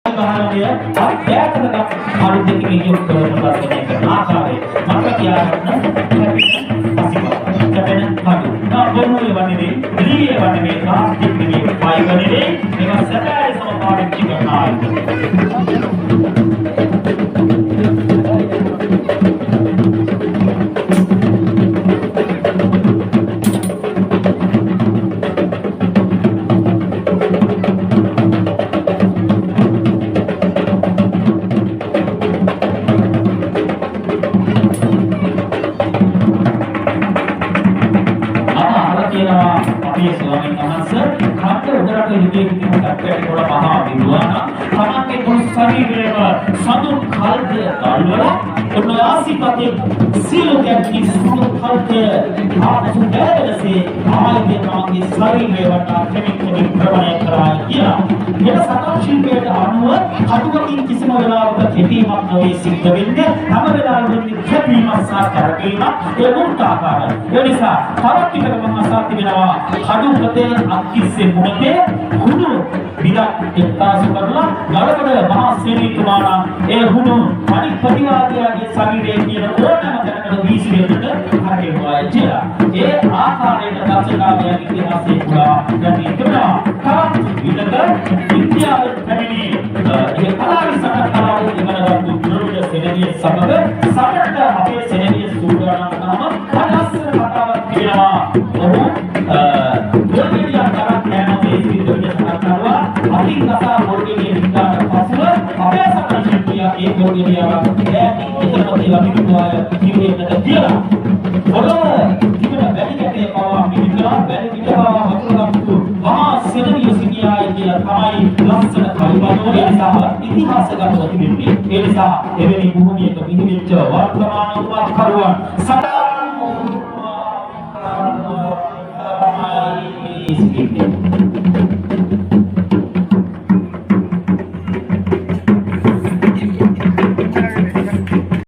මහානගරය අධ්‍යාත්මික පරිධියකින් යුක්ත වන ප්‍රශ්නයක ආකාරය මත කියන්න කැපෙන කඩු. බොරුවේ වන්නේ ද්‍රියේ වන්නේ ආස්තිකයේ පයිවනේ මේවා සැබෑ සමපාදිච්ච කරනවා. සතුන් කල්පය ගල්වලා උන්වහන්සේ සියලු කැපී සතුන් කල්පය ආපසු දැරෙසේ ආයතන මාගේ ශරීරය වටා කෙනෙක් ප්‍රවණය කරා කියලා. මේ සතන් ශිල්පයට අනුව කටුවකින් කිසිම වෙලාවක කෙටීමක් නොවේ සිද්ධ වෙන්නේ. හැම වෙලාවෙම කැපීමක් සහ කරකීමක් ඒ මුක්තාකාරයි. ඒ නිසා තවත් ටිකක් මම අසත් වෙනවා කඩුවතේ අක්කිස්සේ මොහොතේ හුදු විදක් එක්කාසු කරලා ගලවඩ මහා සේනීතුමාලා ඒ හුදු අනිත් ප්‍රතිවාදියාගේ ශරීරයේ කියන ඕනෑම දැනකට වීසිරෙන්නට හරකෙනවා කියලා. ඒ ආකාරයට දර්ශකාවයන් ඉතිහාසයේ පුරා යටි තිබෙනවා. තවත් විදක විද්‍යාවෙන් පැමිණි ඒ කලාවේ සකස්තාවෝ ඉමනවත් දුරුජ සෙනෙවිය සමග සමරට අපේ සෙනෙවිය සූදානම් කරනම පනස්සර කතාවක් කියනවා. ඔහු දෙවියන් කරක් යනවා ඉස්පිරිතුගේ සකස්තාවා අතින් කතා මොර්ගයේ විකාර පසුව අපේ සකස්තියා ඒ මොර්ගියාව ඈතින් ඉතපතේ ලබිතුවාය කිව්වෙන්නට කියලා. ඔලෝ කිව්ව බැරි කැටේ පවා මිනිකා බැරි පිටවා වතුරක් මහා සෙනෙවිය සිටියායි කියලා තමයි ලස්සන කල්පනෝරේ සහ ඉතිහාසගතව තිබෙන්නේ. ඒ නිසා එවැනි භූමියක පිහිටිච්ච වර්තමාන උපකරුවන් සටහන්